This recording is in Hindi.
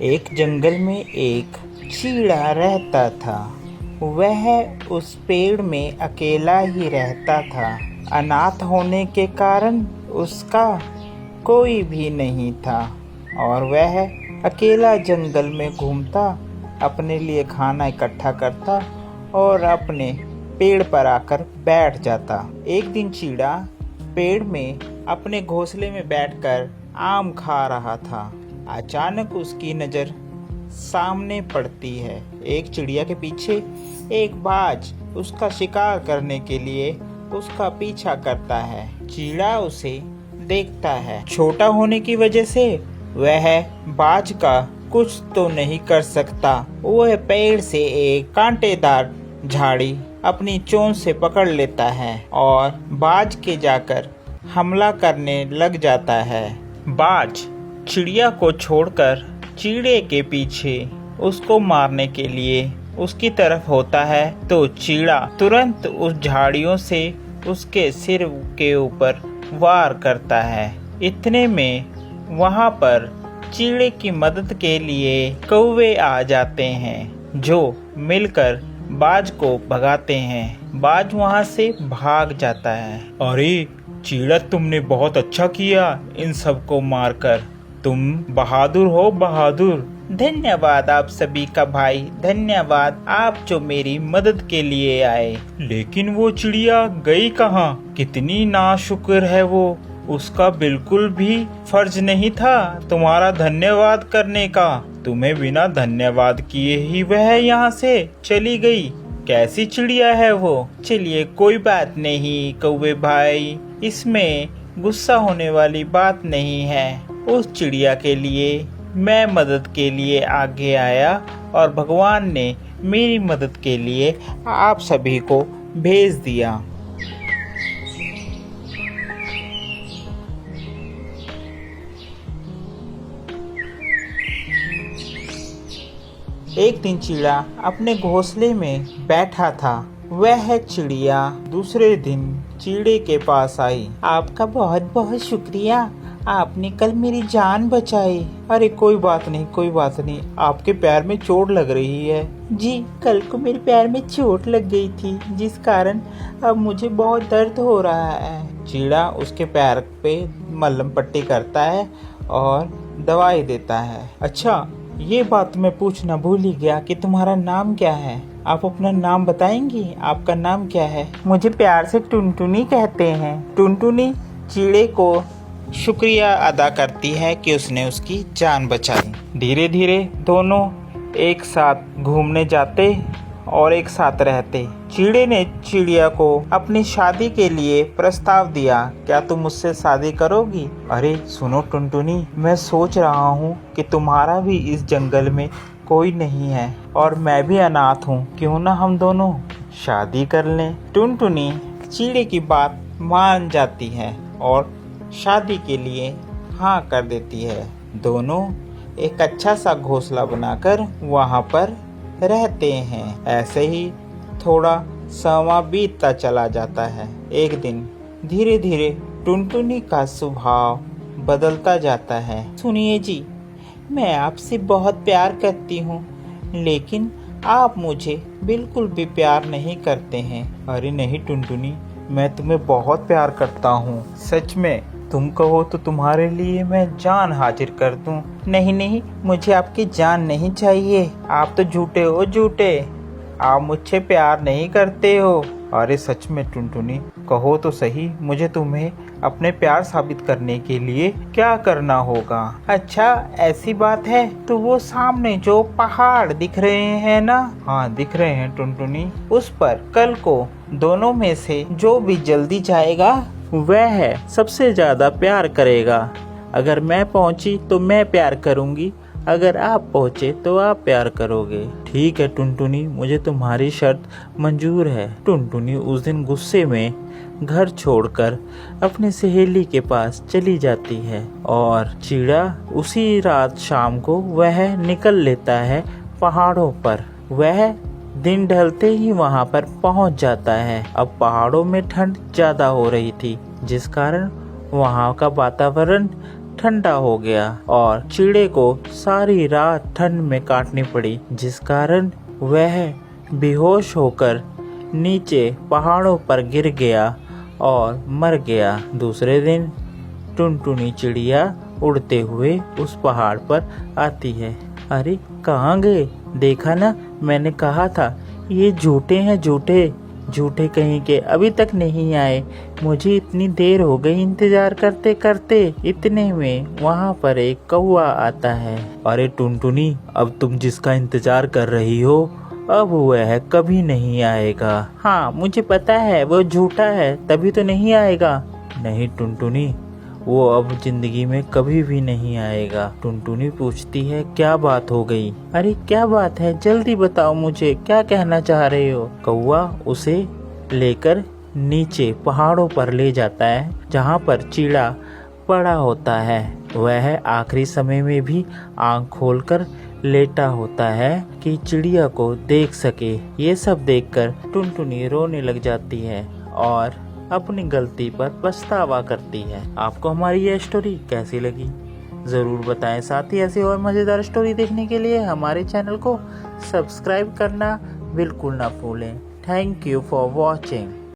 एक जंगल में एक चीड़ा रहता था। वह उस पेड़ में अकेला ही रहता था। अनाथ होने के कारण उसका कोई भी नहीं था और वह अकेला जंगल में घूमता, अपने लिए खाना इकट्ठा करता और अपने पेड़ पर आकर बैठ जाता। एक दिन चीड़ा पेड़ में अपने घोंसले में बैठकर आम खा रहा था। अचानक उसकी नज़र सामने पड़ती है। एक चिड़िया के पीछे एक बाज उसका शिकार करने के लिए उसका पीछा करता है। चीड़ा उसे देखता है। छोटा होने की वजह से वह बाज का कुछ तो नहीं कर सकता। वह पेड़ से एक कांटेदार झाड़ी अपनी चोंच से पकड़ लेता है और बाज के जाकर हमला करने लग जाता है। बाज चिड़िया को छोड़कर चीड़े के पीछे उसको मारने के लिए उसकी तरफ होता है तो चीड़ा तुरंत उस झाड़ियों से उसके सिर के ऊपर वार करता है। इतने में वहां पर चीड़े की मदद के लिए कौवे आ जाते हैं जो मिलकर बाज को भगाते हैं। बाज वहां से भाग जाता है। अरे चीड़ा, तुमने बहुत अच्छा किया इन सबको मारकर। तुम बहादुर हो, बहादुर। धन्यवाद आप सभी का भाई, धन्यवाद आप जो मेरी मदद के लिए आए। लेकिन वो चिड़िया गई कहाँ? कितनी नाशुक्र है वो। उसका बिल्कुल भी फर्ज नहीं था तुम्हारा धन्यवाद करने का। तुम्हें बिना धन्यवाद किए ही वह यहाँ से चली गई। कैसी चिड़िया है वो? चलिए कोई बात नहीं कौवे भाई, इसमें गुस्सा होने वाली बात नहीं है। उस चिड़िया के लिए मैं मदद के लिए आगे आया और भगवान ने मेरी मदद के लिए आप सभी को भेज दिया। एक दिन चिड़िया अपने घोंसले में बैठा था। वह चिड़िया दूसरे दिन चीड़े के पास आई। आपका बहुत बहुत शुक्रिया, आपने कल मेरी जान बचाई। अरे कोई बात नहीं, कोई बात नहीं। आपके पैर में चोट लग रही है। जी, कल को मेरे पैर में चोट लग गई थी जिस कारण अब मुझे बहुत दर्द हो रहा है। चीड़ा उसके पैर पे मलहम पट्टी करता है और दवाई देता है। अच्छा, ये बात मैं पूछना भूल ही गया कि तुम्हारा नाम क्या है? आप अपना नाम बताएंगी? आपका नाम क्या है? मुझे प्यार से टुनटुनी कहते हैं। टुनटुनी चीड़े को शुक्रिया अदा करती है कि उसने उसकी जान बचाई। धीरे धीरे दोनों एक साथ घूमने जाते और एक साथ रहते। चीड़े ने चिड़िया को अपनी शादी के लिए प्रस्ताव दिया। क्या तुम मुझसे शादी करोगी? अरे सुनो टुनटुनी, मैं सोच रहा हूँ कि तुम्हारा भी इस जंगल में कोई नहीं है और मैं भी अनाथ हूँ। क्यों ना हम दोनों शादी कर लें? टुनटुनी चीड़े की बात मान जाती है और शादी के लिए हाँ कर देती है। दोनों एक अच्छा सा घोंसला बनाकर वहाँ पर रहते हैं। ऐसे ही थोड़ा समय बीतता चला जाता है। एक दिन धीरे धीरे टुनटुनी का स्वभाव बदलता जाता है। सुनिए जी, मैं आपसे बहुत प्यार करती हूँ लेकिन आप मुझे बिल्कुल भी प्यार नहीं करते हैं। अरे नहीं टुनटुनी, मैं तुम्हें बहुत प्यार करता हूँ, सच में। तुम कहो तो तुम्हारे लिए मैं जान हाजिर कर दूं। नहीं नहीं, मुझे आपकी जान नहीं चाहिए। आप तो झूठे हो, झूठे। आप मुझसे प्यार नहीं करते हो। अरे सच में टुनटुनी, कहो तो सही, मुझे तुम्हें अपने प्यार साबित करने के लिए क्या करना होगा? अच्छा ऐसी बात है तो वो सामने जो पहाड़ दिख रहे हैं ना? हाँ दिख रहे हैं टुनटुनी। उस पर कल को दोनों में से जो भी जल्दी जाएगा वह सबसे ज्यादा प्यार करेगा। अगर मैं पहुंची तो मैं प्यार करूंगी, अगर आप पहुंचे तो आप प्यार करोगे। ठीक है टुनटुनी, मुझे तुम्हारी शर्त मंजूर है। टुनटुनी उस दिन गुस्से में घर छोड़कर अपनी सहेली के पास चली जाती है और चीड़ा उसी रात शाम को वह निकल लेता है पहाड़ों पर। वह दिन ढलते ही वहां पर पहुंच जाता है। अब पहाड़ों में ठंड ज्यादा हो रही थी जिस कारण वहां का वातावरण ठंडा हो गया और चिड़े को सारी रात ठंड में काटनी पड़ी, जिस कारण वह बेहोश होकर नीचे पहाड़ों पर गिर गया और मर गया। दूसरे दिन टुनटुनी चिड़िया उड़ते हुए उस पहाड़ पर आती है। अरे कहाँ गए? देखा ना, मैंने कहा था ये झूठे हैं, झूठे कहीं के, अभी तक नहीं आए। मुझे इतनी देर हो गई इंतजार करते करते। इतने में वहाँ पर एक कौवा आता है। अरे टुनटुनी, अब तुम जिसका इंतजार कर रही हो अब वह कभी नहीं आएगा। हाँ मुझे पता है, वो झूठा है तभी तो नहीं आएगा। नहीं टुनटुनी, वो अब जिंदगी में कभी भी नहीं आएगा। टुनटुनी पूछती है क्या बात हो गई? अरे क्या बात है, जल्दी बताओ मुझे, क्या कहना चाह रहे हो? कौवा उसे लेकर नीचे पहाड़ों पर ले जाता है, जहाँ पर चिड़ा पड़ा होता है। वह आखिरी समय में भी आंख खोलकर लेटा होता है कि चिड़िया को देख सके। ये सब देखकर टुनटुनी रोने लग जाती है और अपनी गलती पर पछतावा करती है। आपको हमारी ये स्टोरी कैसी लगी ज़रूर बताएं। साथ ही ऐसी और मज़ेदार स्टोरी देखने के लिए हमारे चैनल को सब्सक्राइब करना बिल्कुल ना भूलें। Thank you for watching.